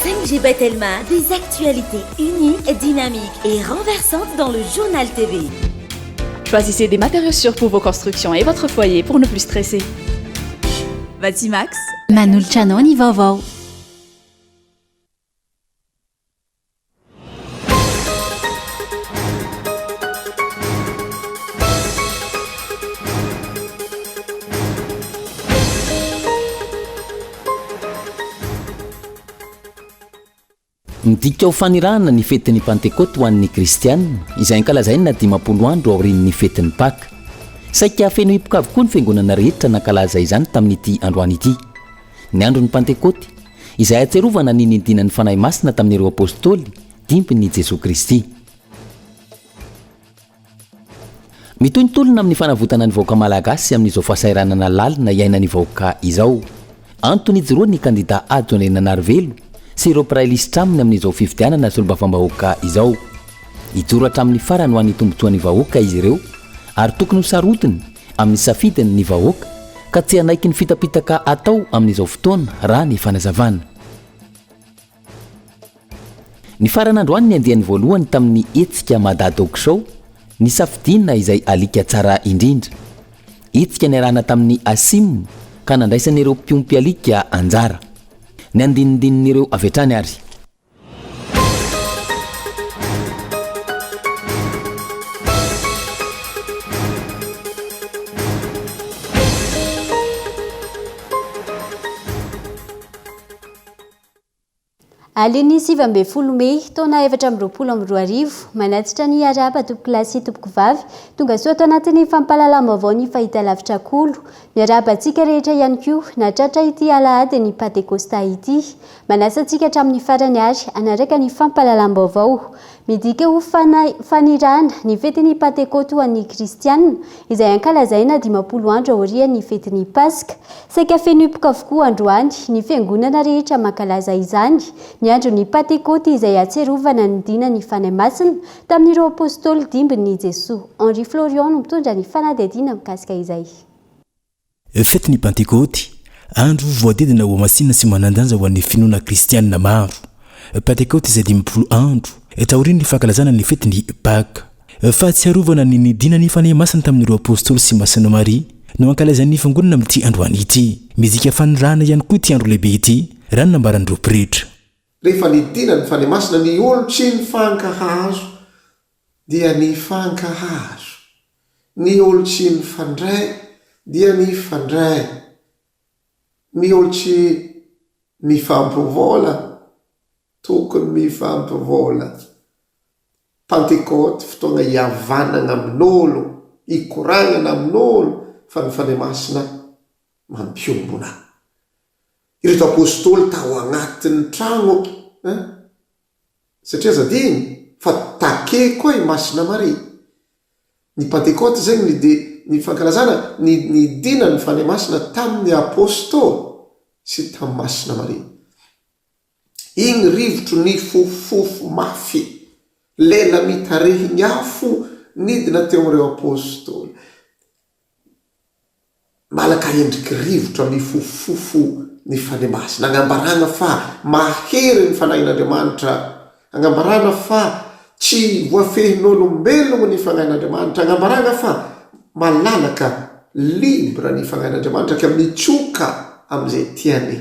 5G Batelma, des actualités uniques, dynamiques et renversantes dans le journal TV. Choisissez des matériaux sûrs pour vos constructions et votre foyer pour ne plus stresser. Vatimax, Manulcianoni vaovao. Midika ho fanirahana ny fetin'ny Pentecote ho an'ny kristianina izay ankalazainy na 50 andro aorian'ny fetin'ny Pâques. Saika feno hipoka avokoa ny fiangonana rehetra nankalaza izany tamin'ity androany ity. Ny andron'ny Pentecote izay atserovana ny nidinan'ny fanahy masina tamin'ireo apôstôly dimpin'i Jesosy Kristy. Mitohitolona amin'ny fanavotana ny vahoaka malagasy amin'izao fahasairanana lalina iainany vahoaka izao. Antony joroany ny kandida Adjoint Nanarivelo sy ireo prailista aminy amin'izao fifidianana solobavambahoaka izao. Ijoro hatramin'ny farany ho an'ny tombotsoan'ny vahoaka izy ireo ary tokony ho sarotiny amin'ny safidiny ny vahoaka ka tsy hanaiky ny fitapitaka atao amin'izao fotoana raha ny fanazavana. Ny faran'androany ny andiany voalohany tamin'ny etsika Madadok Show ny safidina izay alika tsara indrindra. Etsika niarahana tamin'ny Asim ka nandraisan'ireo mpiompy alika anjara. Ny andinidinin'ireo avy hatrany ary. Aliny 7 Mey taona 2024 manatsitra ny araba topoko lasy topoko vavy tonga soa tao anatin'ny fampalalam-baovao ny fahitalavitra kolo miarabantsika rehetra ihany koa natratra ity alahady ny Pentecosta ity manasa antsika hatramin'ny farany ary anaraka ny fampalalam-baovao midika ho fanirana ny fetin'ny Pentecote ho an'ny kristianina izay ankalazaina 50 andro aorian'ny fetin'ny Paska saika feno hipoka avokoa androany ny fiangonana rehetra mankalaza izany ny andron'ny Pentecote izay atserovana ny dinany fanahy masina tamin'ireo apôstôly dimbin'i Jesosy. Henri Florian no mitondra ny fanadihadiana mikasika izay. Fetin'ny Pentecote andro voadedina ho masina sy manandanja ho an'ny finoana kristianina maro. Pentecote izay 50 andro taorian'ny fankalazana ny fetin'ny Pâques. Fahatsiarovana ny nidinany fanahy masina tamin'ireo apôstôly sy masina Maria no ankalazan'ny fiangonana amin'ity androany ity. Midika fanirahana ihany koa ity andro lehibe ity raha ny nambaran'ireo pretra. Rehefa nidina ny fanahy masina ny olo tsy ny fankahazo dia ny fankahazo. Ny olo tsy ny fandray dia ny fandray. Ny olo tsy mifampivola tokony mifampivola. Pentecote fotoana iavanana amin'olo, ikoragnana amin'olo fa ny fanahy masina mampiombona. Ireto apôstôly tao agnatin'ny trano satria zadiny fa take koa i masina Maria. Ny Pentecote zegny ny fankalazana ny dina ny fanahy masina tamin'ny apôstôly sy tamin'ny masina Maria. Igny rivotro ny fofofo mafy lela mitarehigny afo nidina teo amin'ireo apôstôly. Malaka endriky rivotro amin'ny fofofo ny fanahy masina agnambarana fa mahery ny fanahin'Andriamanitra, agnambarana fa tsy voafehin'olombelogno ny fanahin'Andriamanitra, agnambarana fa malalaka libra ny fanahin'Andriamanitra ka mitsoka amin'izay tiany.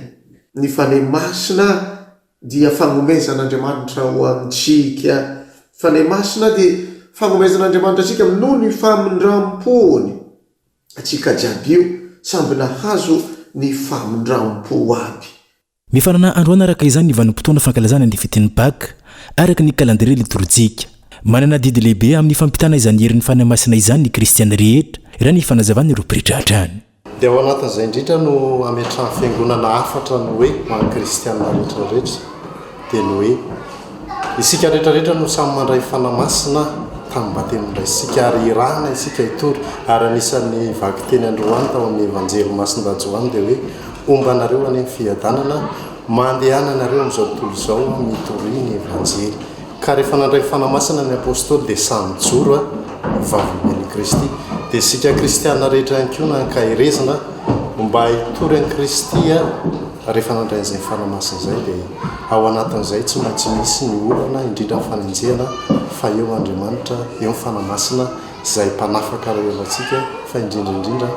Ny fanahy masina dia fagnomezan'Andriamanitra ho amintsika. Fanahy masina dia fagnomezan'Andriamanitra atsika noho ny famindram-pony. Atsika jiaby io samby nahazo ny famindram-po aby. Mifarana androany araka izany ny vanim-potoana fankalazana ny fetin'ny Pâques araka ny calendrier liturjika. Manana didy lehibe amin'ny fampitana izany herin'ny fanahy masina izany ny kristiana rehetra raha ny fanazavana ireo pretra hatrany. Dia ao anatin'izay indrindra no ametrahany fiangonana hafatra no hoe maha-kristiana rehetrarehetra dia ny hoe isika rehetrarehetra no samy mandray fanahy masina tamin'ny batemon'indray isika ary irahana isika itory ary anisan'ny vaky teny Androany tao amin'ny evanjely masin'i Joany dia hoe ombanareo any amin'ny fiadanana mandehananareo amin'izao tontolo izao mitory ny evanjely. Ka rehefa nandray fanahy masina ny apôstôly dia samy joro vavolomen'i Kristy dia isika kristiana rehetra ihany koa nankahirezana mba hitory an'i Kristy rehefa nandrain'izay fanamasin' izay dia ao anatin'izay tsy maintsy misy ny olana indrindra fanenjehana fa eo andriamanitra eo ny fanamasina izay mpanafaka reherantsika fa indrindraindrindra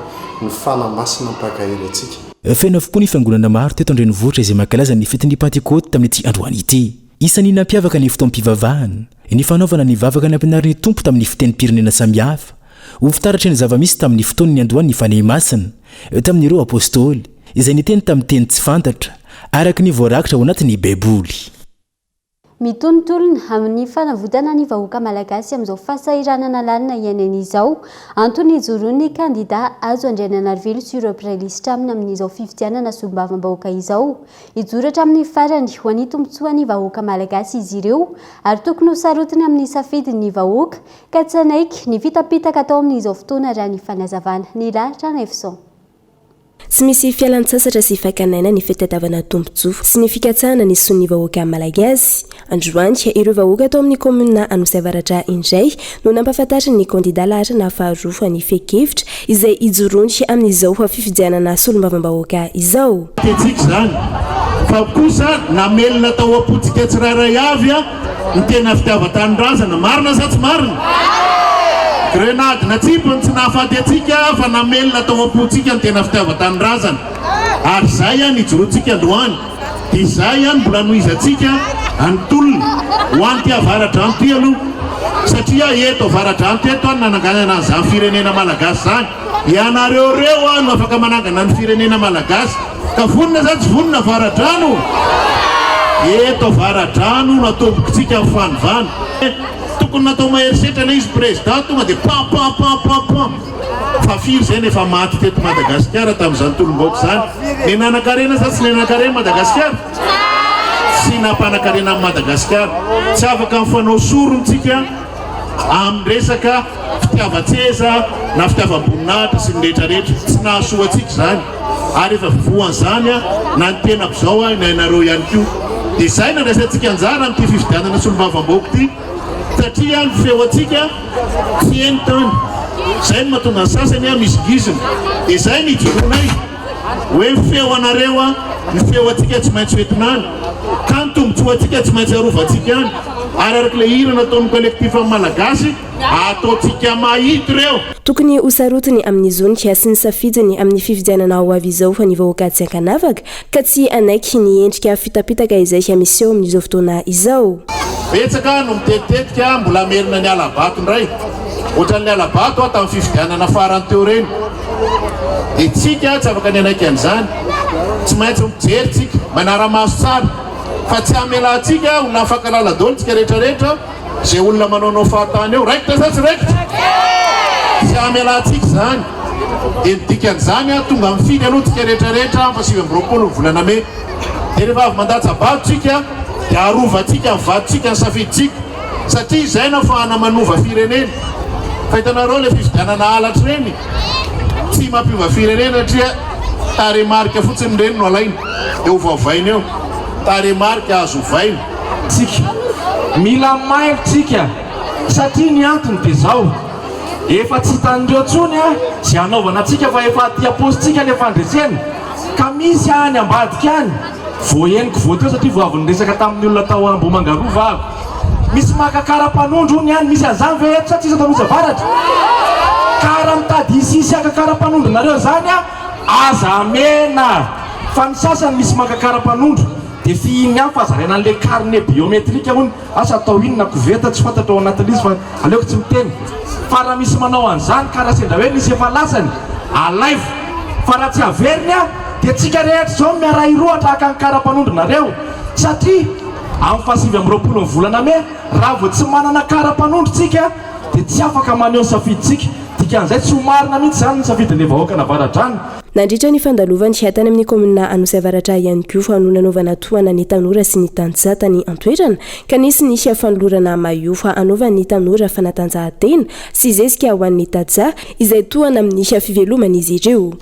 ny fanamasina mpakahery atsika fena avokoa ny fiangonana maro teto andrenivohitra izay mankalaza ny fetiny pentekote tamin'ny ty androany ity isan'ny nampiavaka ny fotoam-pivavahana ny fanaovana ny vavaka ny ampianarin'ny tompo tamin'ny fitenim-pirenena samihafa ho fitaratra ny zava-misy tamin'ny fotoany ny androany ny fanehy masina tamin'ireo apôstôly izay niteny tamin'ny teny tsy fantatra araka ny voarakitra ao anatin'ny baiboly mitonontolona amin'ny fanavotana ny vahoaka malagasy amin'izao fahasahiranana lalina iainan'izao antony ijoroan'ny kandida azo Andriananarivelo sur prailista aminy amin'izao fifidianana sombavam-bahoaka izao ijoratra amin'ny farany ho an'ny tombotsoan'ny vahoaka malagasy izy ireo ary tokony ho sarotiny amin'ny safidin'ny vahoaka ka tsy anaiky ny fitapitaka atao amin'izao fotoana raha ny fanazavana ny lahatra na efson tsy misy fialan-tsasatra sy fakanaina ny fitadiavana tombontsoa sy ny fikatsahana ny son'ny vahoaka malagasy androany ireo vahoaka atao amin'ny komuna Anosiavaratra indray no nampahafantarany ny kandida lahatra na faharoa ny fekevitra izay ijoroany amin'izao fifidianana solombavam-bahoaka izao. Tsika zany fa kosa namelona tao apotsika tsiraray avy ny tena fitiavan-tanindrazana marina sa tsy marina? Grenade na tsipony tsy nahafaty atsika fa namelona tao apotsika ny tena fitiavan-tanindrazana ary zay any ijoroantsika androany dia zay any mbola noizatsika antolona ho anty avaradrano ty aloha satria eto avaradrano teto any nananganana an'izany firenena malagasy zany ianareoreo a no afaka manangana ny firenena malagasy ka vonina za tsy vonina avaradrano eto avaradrano natombokitsika amin'ny fanovana tokony natao maherisetrana izy président tonga dia pam fa firy zay nefa maty teto Madagasikara tamin'izany tolom-baoaka zany ny nanan-karena za tsy nanan-karena Madagasikara sy nampanankarena amin'ny Madagasikara tsy afaka mifanao sorontsika amin'ny resaka fitiavan-tseza na fitiavam-boninahitra sy ny rehetrarehetra tsy nahasoa atsika zany ary efa vivoan'izany na ny tenako zao na ianareo ihany koa dia izay nandraisantsika anjara amin'ity fifidianana solombavam-bahoaka ity satria ny feo atsika tsy entany zay no mahatonga ny sasany misygizina dia izay ny ijoroanay hoe feo anareo ny feo atsika tsy maintsy hoentinany ka ny tombotsoa atsika tsy maintsy arovantsika any ary araka le hira nataon'ny kolektif malagasy ataontsika mahity reo tokony ho sarotiny amin'ny zonika sy ny safidiny amin'ny fifidianana ao avy izao fa ny vahoaka tsy ankanavaka ka tsy anaiky ny endrika fitapitaka izay misy eo amin'izao fotoana izao. Betsaka no mitetitetika mbola merina ny alabato indray ohatran'ny alabato tamin'ny fifidianana farany teo reny dia tsika tsy afaka ny anaiky an'izany tsy maintsy mijery tsika manara-maso tsara fa tsy amelantsika olona afaka laladolo tsika rehetrarehetra zay olona manaonao fahatany eo raikitra sa tsy raikitra tsy amelantsika zany dia midika an'izany tonga mifidy aloha tsika rehetrarehetra fa 20 volana me dia rehefa avy mandatsabato tsika dia arovantsika mivadotsika ny safiditsika satria izay na fahana manova firenena fahitanareo le fifidianana alatra reny tsy mampiova firenena satria taremarika fotsiny reny no alaina dia ho vaovaina eo taremarika azo vaina tsika mila maivitsika satria ny antony dia zao efa tsy hitan'ireo tsony zay anaovana atsika fa efa aty apositsika le fandresena ka misy any ambadika any voeniko voateo satria voaviny resaka tamin'ny olona tao Ambohimangarova avy misy makakara-panondro ny any misy an'izany ve eto sa tsisy atao Anosiavaratra kara mitady isisy akakara-panondro nareo zany aza amena fa ny sasany misy makakara-panondro dia fihiny any fa azaraina an'le carnet biométrique hony asa atao inona koveta tsy fantatra ao anatin'izy fa aleoko tsy miteny fa raha misy manao an'izany karaha sendra hoe misy efa lasany alaivo fa raha tsy averiny dia tsika rehetra zao miaray roatra aka ny kara-panondronareo satria amin'ny fahasivy amin'ny 20 volana me raha vao tsy manana kara-panondro tsika dia tsy afaka maneho safiditsika dikan'izay tsy ho marina mihitsy zany ny safidin'le vahoaka navaradrano. Nandritra ny fandalovany hiatany amin'ny komuna Anosiavaratra ihany koa fa no nanaovana tohana ny tanora sy ny tanjata ny antoerana ka nisy ny fanolorana maio fa anaovany ny tanora fanatanjahantena sy zezika ho an'ny tadza izay tohana amin'ny fivelomana izy ireo.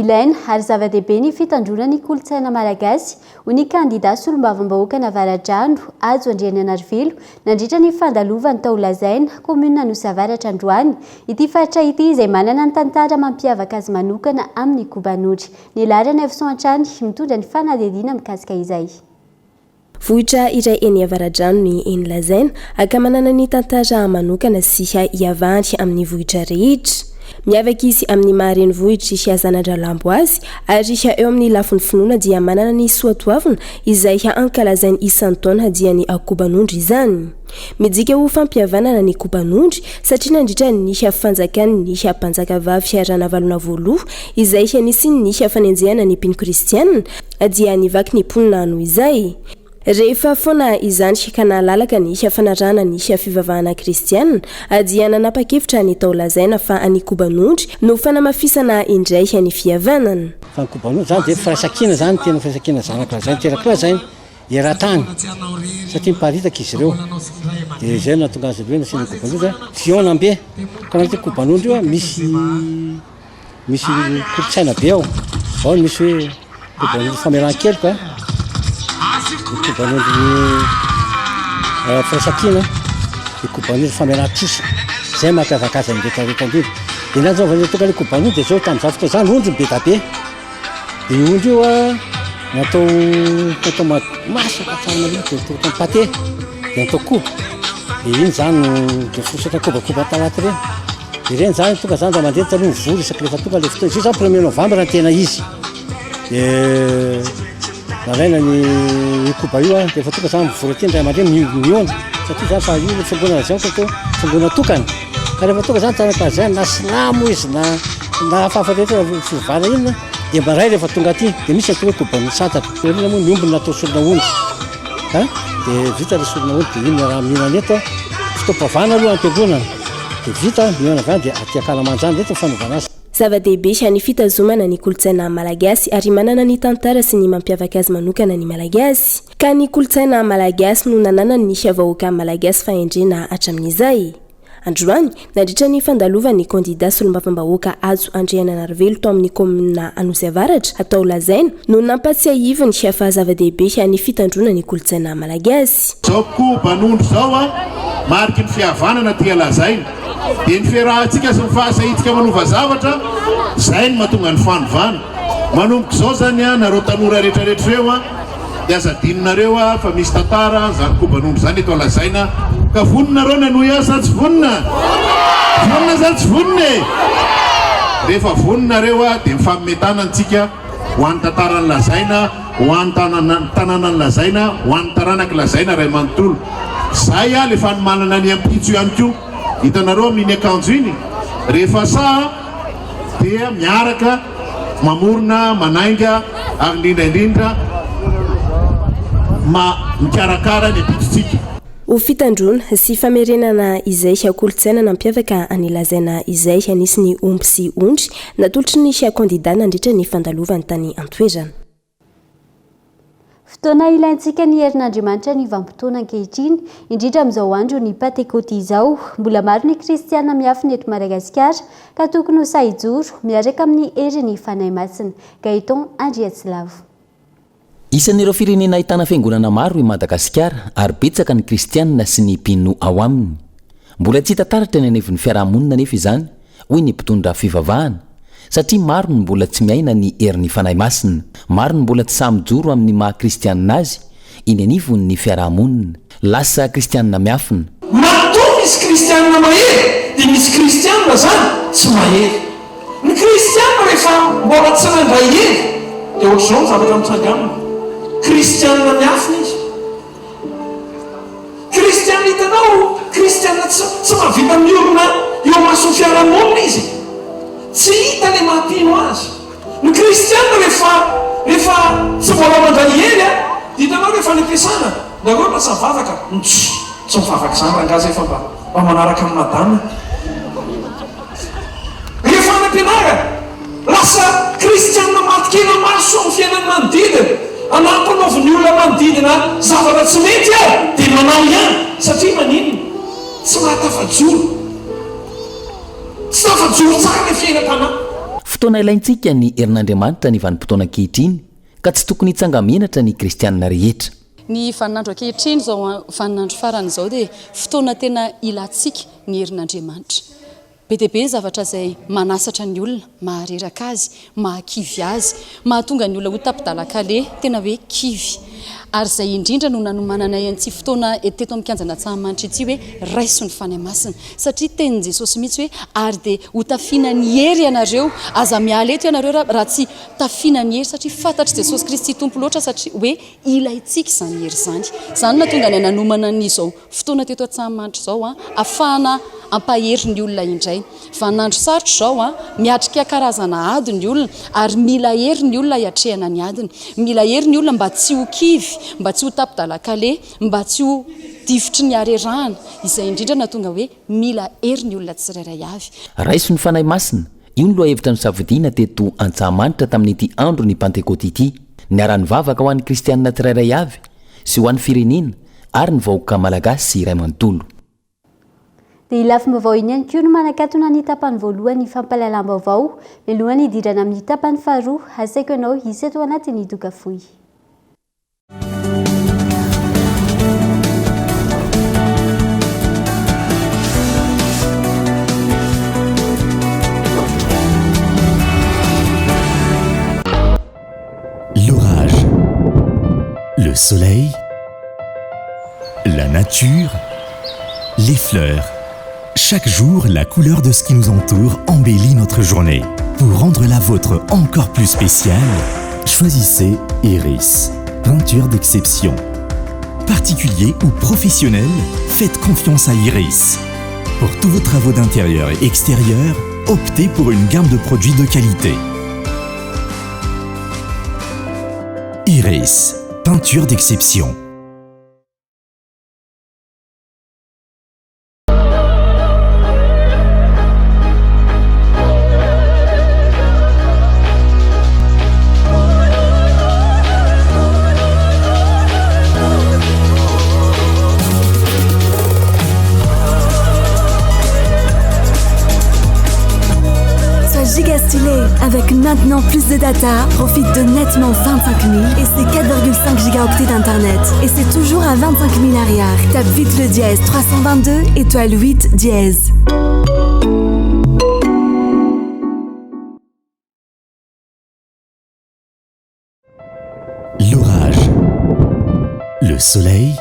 ilaina ary zava-dehibe ny fitandrona ny kolotsaina malagasy ho ny kandida solombavambahoaka Navaratrandro Ajo Andriananarivelo nandritra ny fandalovan'ny tao lazaina komuna Nosavaratra Androany ity faritra ity izay manana ny tantara mampiavaka azy manokana amin'ny kobanodry. Ny larana Evson Antrany mitondra ny fanadihadiana mikasika izay. Vohitra iray eny Avaradrano ny eny lazaina aka manana ny tantara manokana sy iavahany amin'ny vohitra rehetra. Miavaka izy amin'ny mahareny vohitra sy hazanandralambo azy ary eo amin'ny lafiny finoana dia manana ny soatoavina izay ankalazainy isan'ny taona dia ny kobanondry izany. Midika ho fampihavanana ny kobanondry satria nandritra ny fanjakany ny mpanjakavavy Ranavalona voaloha izay nisy ny fanenjehana ny mpino kristianina dia nivaky ny mponina noho izay. Rehefa foana izany ka nalalaka ny fanarana ny fivavahana kristianina dia nanapa-kevitra ny tao lazaina fa any kobanondry no fanamafisana indray ny fihavanana. Fa ny kobanondry zany dia firaisankina zany tena firaisankina zanaka lazaina teraka lazaina eran-tany satria miparitaka izy ireo dia izay nahatonga azy ireo nasiana kobanondry fiona be ka nahita kobanondry io misy kolotsaina be ao ao misy hoe kobanondry fameran-keloka kobanondry firaisankina dia kobanondry fameran-kisa zay mampiavaka azy amin'ny rehetrarehetra indrindra dia nany zao tonga le kobanondry dia zao tamin'izao fotoana zany ondry be dabe dia ondry io natao masaka tsara maloto natao pate dia natao koba dia iny zany dia fosatra kobakoba tanaty ireny dia ireny zany tonga zany raha mandeha taloha mivory isaky rehefa tonga le fotoana izy io zany 1er novambra tena izy dia nalaina ny koba io rehefa tonga zany mivory aty ndray aman-dreny miondra satria zany fa io le fangona zany atao fangona tokana ka rehefa tonga zany tanaka zany na silamo izy na hafahafa rehetra fivana inona dia maray rehefa tonga aty dia misy atao hoe koban'ny satatra ireny moa miombiny natao solona ondry dia vita le solona ondry dia iny raha mihinana eto fotoam-pavana aloha ampiangonana dia vita mihinana avy any dia aty Akalamanjana reto fanaovana azy. Zava-dehibe ny fitazomana ny kolotsaina malagasy ary manana ny tantara sy ny mampiavaka azy manokana ny malagasy. Ka ny kolotsaina malagasy no nanana ny vahoaka malagasy fahendrena hatramin'izay. Androany nandritra ny fandalovan'ny kandida solombavambahoaka Ajo Andriananarivelo tao amin'ny komuna Nosavaratra atao lazaina no nampatsiahivy ny fahazava-dehibe ny fitandrona ny kolotsaina malagasy. Zao kobanondry zao mariky ny fihavanana tia lazaina dia ny fiarahantsika sy ny fahasahitika manova zavatra zay ny mahatonga ny fanovana manomboka zao zany nareo tanora rehetrarehetra reo dia azadinonareo fa misy tantara zany kobanondry zany eto lazaina ka voninareo nanoy sa tsy vonina sa tsy vonina rehefa voninareo dia mifammetana antsika ho an'ny tantarany lazaina ho an'ny tanànany lazaina ho an'ny taranaky lazaina ray manontolo zay le fanomanana ny ampitso ihany koa hitanareo amin'ny akanjo iny rehefa sa dia miaraka mamorona manainga ary indrindraindrindra mikarakara ny ampitsotsika. Ho fitandrona sy famerenana izay kolotsaina nampiavaka anilazaina izay anisy ny omby sy ondry natolotry ny kandida nandritra ny fandalovany tany Antoerana. Fotoana ilaintsika ny herin'Andriamanitra ny vanim-potoana ankehitriny indrindra amin'izao andro ny Pentekoty izao mbola maro ny kristiana miafiny eto Madagasikara ka tokony ho sahijoro miaraka amin'ny herin'ny fanahy masina. Gaeton Andriatsilavo. Isan'ireo firenena ahitana fiangonana maro i Madagasikara ary betsaka ny kristianina sy ny mpino ao aminy. Mbola tsy hita taratra ny aneviny fiarahamonina nefa izany hoy ny mpitondra fivavahana satria maro ny mbola tsy miaina ny herin'ny fanahy masina, maro ny mbola tsy samijoro amin'ny maha-kristianina azy iny anivon'ny fiarahamonina. Lasa kristianina miafina. Matoa misy kristianina mahery dia misy kristianina zany tsy mahery. Ny kristianina rehefa mbola tsy nandray hery dia ohatr'izao ny zavatra mitsangamana. Kristianina miafina izy. Kristianina hitanao, kristianina tsy mahavita amin'ny olona eo mason'ny fiarahamonina izy. Tsy hita le mahampino azy. Ny kristianina rehefa tsy mbola mandray hery hitanao rehefa ny ampiasana na koa lasa mivavaka tsy mivavaka zany rangazy efa mba manaraka amin'ny madama. Rehefa ny ampianarana lasa kristianina matikena maso amin'ny fiainany manodidina anampanaoviny olona manodidina zavatra tsy mety dia manao ihany satria manino tsy mahatafajoro tsy tafajoro tsara le fiainam-panahy. fotoana ilaintsika ny herin'andriamanitra ny vanim-potoana ankehitriny ka tsy tokony hitsangamenatra ny kristianina rehetra. Ny vaninandro ankehitriny zao vaninandro farany zao dia fotoana tena ilatsika ny herin'andriamanitra. Be dia be zavatra izay manasatra ny olona, mahareraka azy, mahakivy azy, mahatonga ny olona ho tapidalakale tena hoe kivy. Ary izay indrindra no nanomanana antsy fotoana teto amin'ny kianjana Antsahamanitra ity hoe raiso ny fany masina, satria tenin Jesosy mihitsy hoe ary dia ho tafiana ny hery ianareo, aza miala eto ianareo raha tsy tafiana ny hery, satria fantatry Jesosy Kristy tompo loatra, satria hoe ilaitsika izany hery izany. Izany natonga ny nanomana n'izao fotoana teto Antsahamanitra izao ahafahana ampahery ny olona indray. Vaninandro sarotra izao miatrika karazana ady ny olona, ary mila hery ny olona hiatrehana ny adiny, mila hery ny olona mba tsy ho kivy, mba tsy ho tapidalakale, mba tsy ho divotry ny harerahana. Izay indrindra natonga hoe mila hery ny olona tsirairay avy. Raiso ny fanahy masina, io ny lohahevitra ny savodiana teto Antsahamanitra tamin'ity andro ny Pentekoty ity. Niara-ny vavaka ho an'ny kristianina tsirairay avy sy ho an'ny firenena ary ny vahoaka malagasy sy iray manontolo. Dia ilafim-baovao iny ihany koa no manakatona ny tapany voalohany fampahalalam-baovao mialohan'ny hidirana amin'ny tapany faharoa. Asaiko ianao hiseto anatin'ny doka fohy. L'orage, le soleil, la nature, les fleurs. Chaque jour, la couleur de ce qui nous entoure embellit notre journée. Pour rendre la vôtre encore plus spéciale, choisissez Iris, peinture d'exception. Particulier ou professionnel, faites confiance à Iris. Pour tous vos travaux d'intérieur et extérieur, optez pour une gamme de produits de qualité. Iris, peinture d'exception. Avec maintenant plus de data, profite de nettement 25 000 et c'est 4,5 gigaoctets d'internet. Et c'est toujours à 25 000 arrière. Tape vite le dièse 322 étoile 8 dièse. L'orage, le soleil,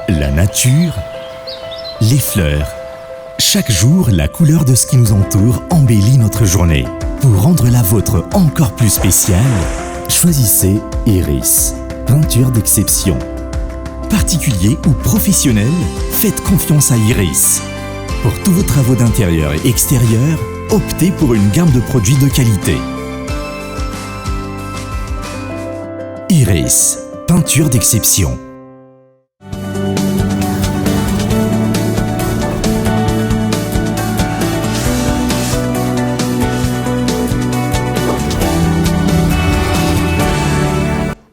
la nature, les fleurs. Chaque jour, la couleur de ce qui nous entoure embellit notre journée. Pour rendre la vôtre encore plus spéciale, choisissez Iris, peinture d'exception. Particulier ou professionnel, faites confiance à Iris. Pour tous vos travaux d'intérieur et extérieur, optez pour une gamme de produits de qualité. Iris, peinture d'exception.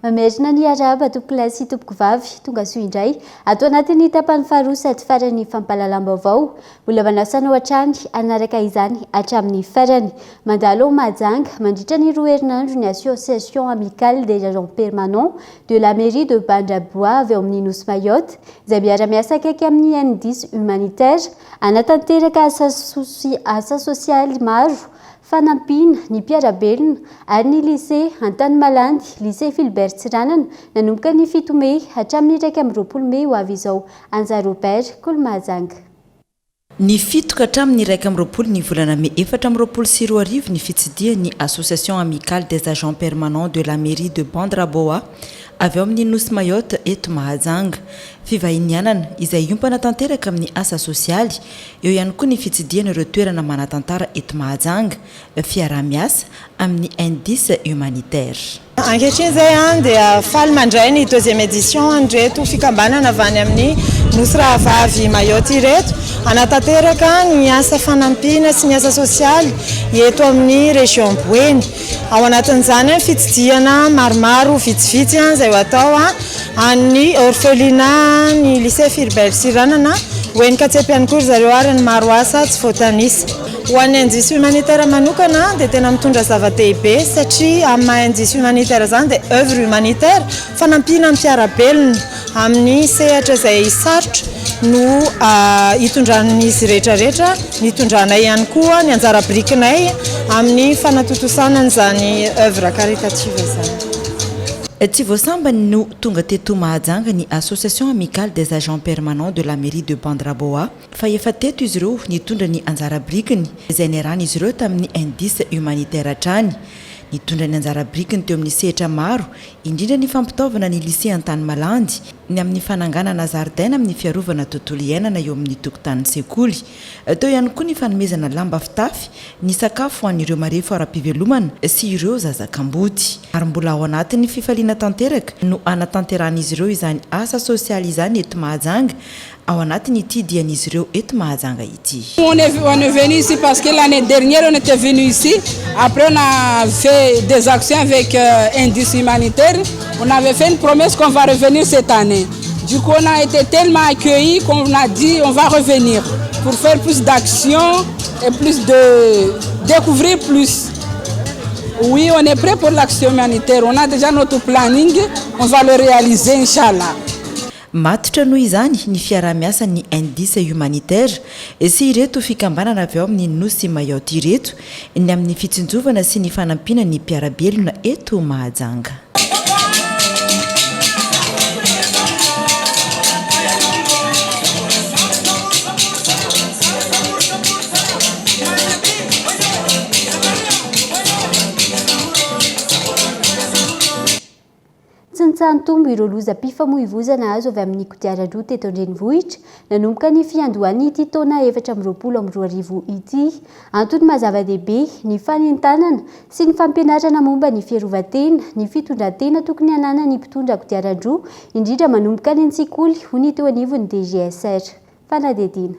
Mamerina ny araba tompoko lahy sy tompoko vavy tonga soa indray atao anatin'ny tapany faharoa sady farany fampahalalam-baovao. Mbola manasanao hatrany anaraka izany hatramin'ny farany. Mandalo Mahajanga mandritra ny roa herinandro ny association amicale des agents permanents de la mairie de Bandrabois avy ao amin'ny Nosy Mayotte izay miara-miasa akaiky amin'ny N10 humanitaire anatanteraka asa sosialy maro fanampiana ny mpiarabelona ary ny lycée Antanimalandy, lycée Philbert Tsiranana nanomboka ny 7 Mey hatramin'ny 1 Mey ho avy izao. Anja Robert Kolomahajanga. Ny 7 ka hatramin'ny 1 ny volana Mey 2024 ny fitsidihan'ny association amicale des agents permanents de la mairie de Bandraboa avy ao amin'ny Nosy Mayotte eto Mahajanga. Fivahinianana izay iompana tanteraka amin'ny asa sosialy, eo ihany koa ny fitsidihana toerana manatantara eto Mahajanga, fiara-miasa amin'ny N10 humanitaire. Ankehitriny izay dia faly mandray ny 2e édition andreto fikambanana avy any amin'ny Nosy Rahavavy Mayotte ireto anatanteraka ny asa fanampiana sy ny asa sosialy eto amin'ny région Boeny. Ao anatin'izany fitsidihana maromaro vitsivitsy izay atao any orphelinat ny lycée Philbert Tsiranana hoen'ny Katsepy ihany koa zareo ary ny maro asa tsy voatanisa. ho an'ny indice humanitaire manokana dia tena mitondra zava-dehibe satria amin'ny maha indice humanitaire zany dia œuvre humanitaire fanampiana ny mpiarabelona amin'ny sehatra izay sarotra no hitondran'izy rehetrarehetra nitondrana ihany koa ny anjara brikinay amin'ny fanatotosanany zany œuvre caritative zany. Tsy voasambany no tonga teto Mahajanga ny association amicale des agents permanents de la mairie de Bandraboa fa efa teto izy ireo nitondra ny anjara brikiny izay niarahana izy ireo tamin'ny indice humanitaire hatrany. Nitondra ny anjara brikiny teo amin'ny sehatra maro indrindra ny fampitaovana ny lycée Antany Malandy ny amin'ny fananganana zaridaina amin'ny fiarovana tontolo iainana eo amin'ny tokotanin'ny sekoly. Teo ihany koa ny fanomezana lamba fitafy, ny sakafo ho an'ireo marefo ara-pivelomana sy ireo zazakambody. Ary mbola ao anatin'ny fifaliana tanteraka no anatanteran'izy ireo izany asa sosialy izany eto Mahajanga ao anatiny ity dian'izy ireo eto Mahajanga ity. On est venu ici parce que l'année dernière on était venu ici. Après on a fait des actions avec indice humanitaire. On avait fait une promesse qu'on va revenir cette année. Du coup on a été tellement accueillis qu'on a dit on va revenir pour faire plus d'actions et plus de découvrir plus. Oui, on est prêt pour l'action humanitaire. On a déjà notre planning. On va le réaliser, Inch'Allah. Matotra noho izany ny fiarah-miasa ny indice humanitaire sy ireto fikambanana avy ao amin'ny nosy mayotte ireto ny amin'ny fitsinjovana sy ny fanampiana ny mpiarabelona eto Mahajanga. Tsantsantombo ireo lozam-pifamoivoizana azo avy amin'ny kodiaran-droa teto an-drenivohitra nanomboka ny fiandohany ity taona 2024 ity. Antony mazava-dehibe ny fanentanana sy ny fampianarana momba ny fiarovan-tena, ny fitondran-tena tokony hanana ny mpitondra kodiaran-droa indrindra manomboka ny an-tsekoly ho ny teo anivon'ny DGSR. Fanadidina.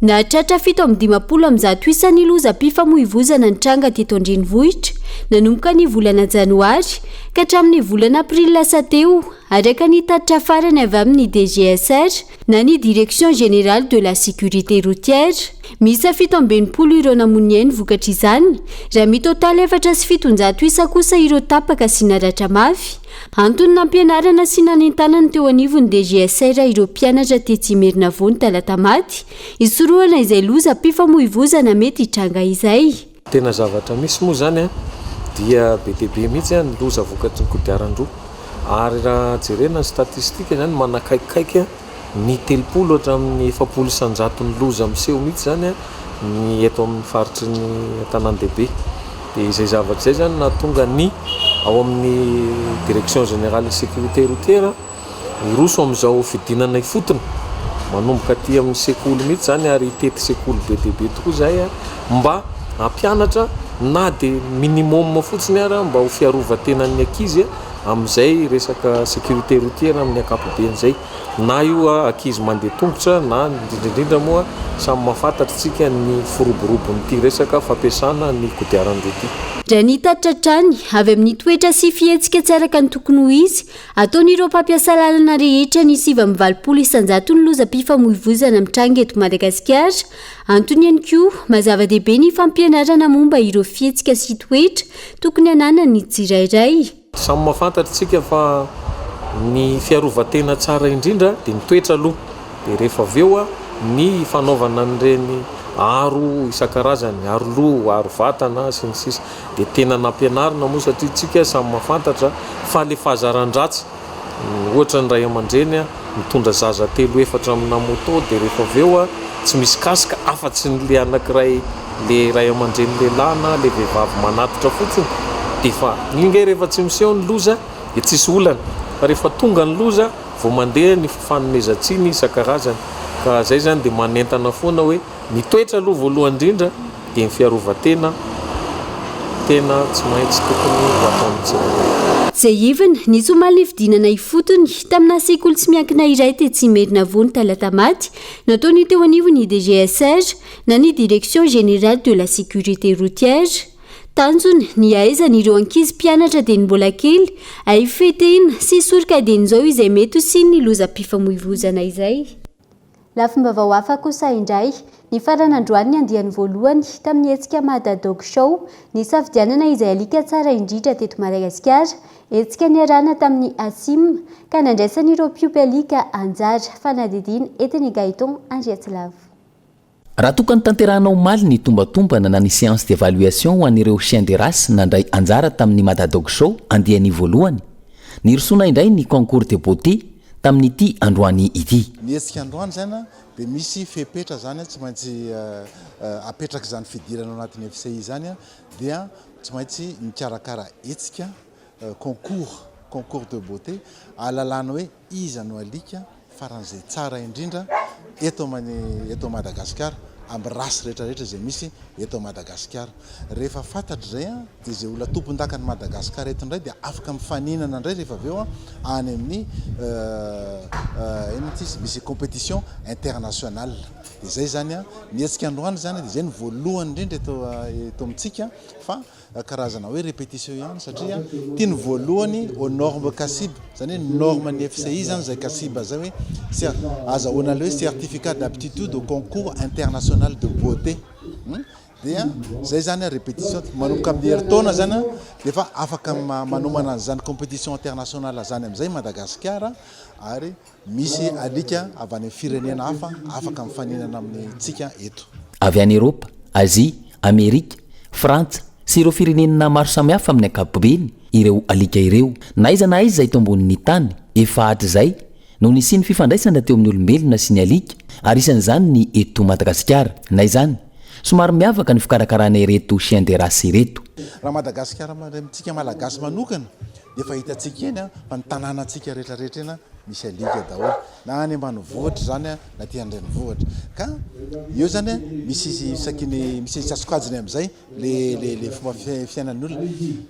Nahatratra 720 isany lozam-pifamoivoizana nitranga teto an-drenivohitra nanomboka ny volana Janoary ka hatramin'ny volana Aprily lasa teo araka ny tatitra farany avy amin'ny DGSR na ny Direction Générale de la Sécurité Routière. Misy 720 ireo namoniny vokatra izany raha mitotaly 470 isa kosa ireo tapaka sy naratra mafy. Antony nampianarana sy nanentanana teo anivon'ny DGSR ireo mpianatra Tetsimerina Vony talata maty isorohana izay lozam-pifamoivoizana mety hitranga izay. Tena zavatra misy moa zany dia BTB mihitsy ny loza vokatry ny kodiaran-droa ary raha jerena ny statistika zany manakaikikaiky ny 30 hatramin'ny 700 ny loza miseho mihitsy zany ny eto amin'ny faritry ny tanàn-dehibe. Dia izay zavatra zay zany nahatonga ny ao amin'ny Direction Générale de Sécurité Routière iroso amin'izao fidinana ifotony manomboka aty amin'ny sekoly mihitsy zany ary tety sekoly BTB tokoa zay mba hampianatra na de minimum fotsiny ara mba ho fiarovan-tenan'ny ankizy amin'izay resaka sécurité routière amin'ny akapobean'izay na io ankizy mandeha tongotra na indrindrindrindra moa samy mahafantatritsika ny firoborobon'ity resaka fampiasana ny kodiaran-droa ity. Raha ny tatratrany avy amin'ny toetra sy fihetsika tsy araka ny tokony ho izy ataon'ireo mpampiasa lalana rehetra ny 720 isanjato ny lozam-pifamoivoizana mitranga eto Madagasikara. Antony ihany koa mazava-dehibe ny fampianarana momba ireo fihetsika sy toetra tokony hanana ny tsirairay. Samy mahafantatritsika fa ny fiarovan-tena tsara indrindra dia ny toetra aloha dia rehefa avy eo ny fanaovana an'ireny aro isan-karazany aro loha aro vatana sy ny sisa dia tena nampianarina moa satria tsika samy mahafantatra fa le fahazaran-dratsy ohatra ny ray aman-dreny mitondra zaza 3-4 amina moto dia rehefa avy eo tsy misy kasika afa-tsy ny le anankiray le ray aman-dreny lehilahy na le vehivavy manatitra fotsiny dia fa ingay rehefa tsy miseho ny loza dia tsisy olana fa rehefa tonga ny loza vao mandeha ny fanomezantsiny isan-karazany. Ka zay zany dia manentana foana hoe ny toetra aloha voalohany indrindra dia ny fiarovan-tena tena tsy maintsy tokony ataon'ny tsirairay. Zay ivana ny somaly ny fidinana ifotony tamina sekoly tsy miankina iray Tetsimerina Vony talata maty nataony teo anivon'ny DGSR na ny Direction Générale de la Sécurité Routière. Tanjony ny ahaizan'ireo ankizy mpianatra dia ny mbola kely ahifetena sy sorokadin'izao izay mety ho siny ny lozam-pifamoivoizana izay. Lafomba vaoafa kosa indray ny faran'androany andiany voalohany tamin'ny hetsika Matadog Show ny safidianana izay alika tsara indrindra teto Madagasikara hetsika niarahana tamin'ny Asim ka nandraisan'ireo piopelika anjara fanadidina etiny Gaëton Andriatsilavo. Raha tokony tanterahanao maly ny tombatombana na ny séance d'évaluation ho an'ireo chien de race nandray anjara tamin'ny Matadog Show andiany voalohany. Nirosona indray ny concours de beauté tamin'ity androany ity. Ny hetsika androany zany dia misy fepetra zany tsy maintsy apetraka zany fidirana ao anatin'ny FCI zany dia tsy maintsy mikarakara hetsika concours de beauté alalana hoe iza no alika faran'izay tsara indrindra eto Madagasikara amin'ny rasy rehetrarehetra zay misy eto Madagasikara. Rehefa fantatry zay dia zay olona tompon-dakany Madagasikara eto indray dia afaka mifaninana indray rehefa avy eo any amin'ny misy compétition internationale. Dia zay zany ny hetsika androany zany dia zay ny voalohany indrindra eto amintsika fa karazana hoe répétition ihany satria tiany voalohany aux normes CACIB zany hoe norme ny FCI zany zay CACIB zay hoe azahoana le certificat d'aptitude au concours international de beauté. Dia zay zany répétition manomboka amin'ny herintaona zany dia efa afaka manomana an'izany compétition internationale zany amin'izay Madagasikara ary misy alika avy any firenena hafa afaka mifaninana amintsika eto. Avy any Europe, Asie, Amerika, Frantsa sy ireo firenena maro samihafa amin'ny ankapobeny ireo alika ireo. Na iza izay eto ambonin'ny tany efa hatr'izay no nisy ny fifandraisana teo amin'ny olombelona sy ny alika ary isan'izany ny eto Madagasikara. Na izany somary miavaka ny fikarakarana ireto chien de race ireto. Raha Madagasikara amintsika malagasy manokana dia efa hitantsika eny fa ny tanànantsika rehetrarehetra eny misy alika daholo na any ambanivohitra zany na aty andrenivohitra ka eo zany misy sakiny misy sasokajiny amin'izay le fomba fiainan'ny olona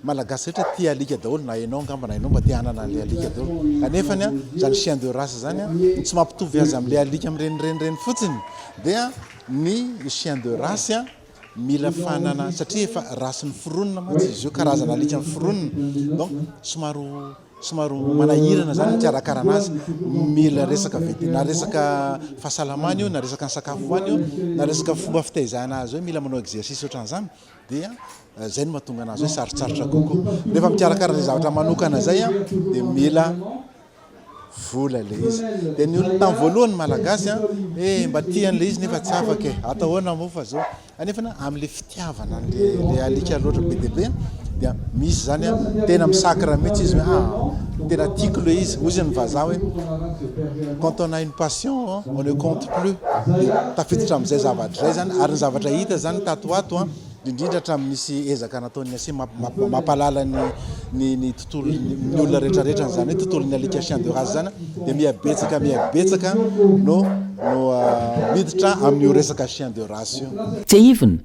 malagasy rehetra tia alika daholo na hainao ngamba na hainao mba tia hanana le alika daholo kanefa zany chien de race zany tsy mampitovy azy amin'le alika amin'ireny fotsiny dia ny chien de race mila fanana satria efa rasin'ny foronina mantsy izy io karazana alika ny foronina donc somaro manahirana zany mikarakara anazy mila resaka na resaka fahasalamana io na resaka ny sakafo hoany io na resaka fomba fitaizana azy hoe mila manao exercice ohatran'izany dia zay no mahatonga anazy hoe sarotsarotra kokoa. Rehefa mikarakara le zavatra manokana zay dia mila vola le izy. Dia ny olona tamin'ny voalohany malagasy mba tian'le izy nefa tsy afaka atahoana moa fa zao anefa amin'le fitiavana le alika loatra be dia be dia misy zany tena misakra mihitsy izy hoe tena tiako le izy ozy ny vazaha hoe quand on a une passion on ne compte plus. Tafiditra amin'izay zavatra zay zany ary ny zavatra hita zany tatoato indrindra hatramin'nisy ezaka nataony asi mampalala ny tontolo ny olona rehetrarehetra zany hoe tontolon'ny alika chien de race zany dia mihabetsaka no miditra amin'io resaka chien de race io. Tsy ahivina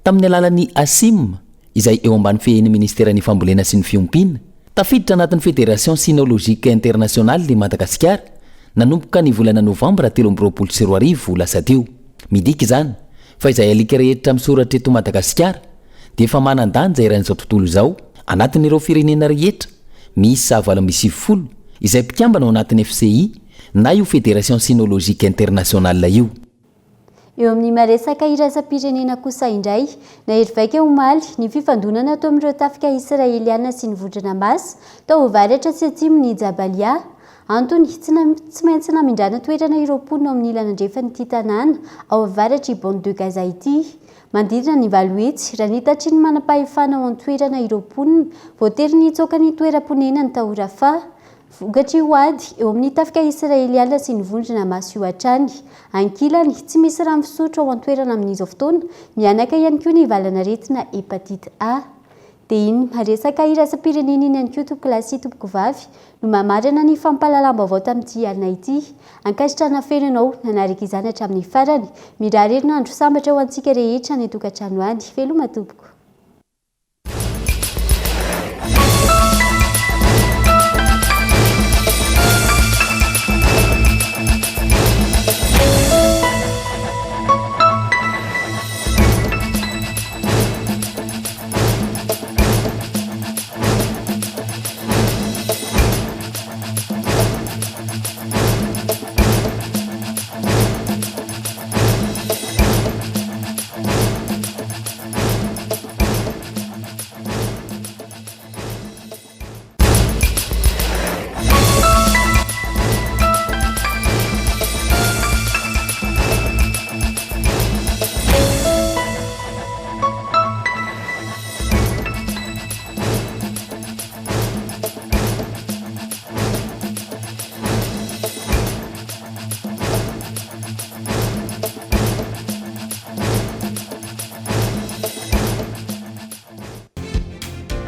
tamin'ny alalan'ny Asim izay eo ambany fehen'ny ministèran'ny fambolena sy ny fiompiana tafiditra anatin'ny fédération sinologique internationale de Madagasikara nanomboka ny volana novambra 2024 lasa teo. Midika izany fa izay alika rehetra misoratra eto Madagasikara dia efa manan-danja iran'izao tontolo izao anatin'ireo firenena rehetra misy 770 izay mpikambana ao anatin'ny FCI na io fédération sinologique internationale io. Eo amin'ny maresaka iraisam-pirenena kosa indray na erivaika omaly ny fifandonana atao amin'ireo tafika israeliana sy ny vondrona masy tao hovaratra sy atsimon'ny Jabalia antony tsy maintsy namindrana toerana ireo mponina amin'ny ilana andrefan'ity tanàna ao avaratra i bande de Gaza ity. Mandidina ny valohetsy raha nitatry ny manam-pahefana ao an-toerana ireo mponina voatery nitsoaka ny toeram-ponena ny tahora fa vokatry hoady eo amin'ny tafika israeliana sy ny vondrona masy io hatrany. Ankilany tsy misy rano fisotro ao an-toerana amin'izao fotoana mianaka ihany koa ny valana retina hepatite A. Dia iny maresaka iraisam-pirenena iny ihany koa tompoko lahy sy tompoko vavy no mamarana ny fampalalam-baovao tamin'ity alina ity. Ankasitrana fenanao nanaraka izany hatramin'ny farany mirary herinandro sambatra ho antsika rehetra ny tokantrano any. Veloma tompoko.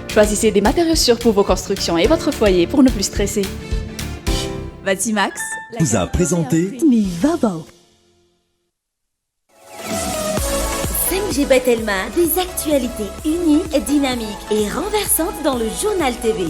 Choisissez des matériaux sûrs pour vos constructions et votre foyer pour ne plus stresser. Vatimax vous a présenté Vavo. 5G Batelma, des actualités unies, dynamiques et renversantes dans le journal TV.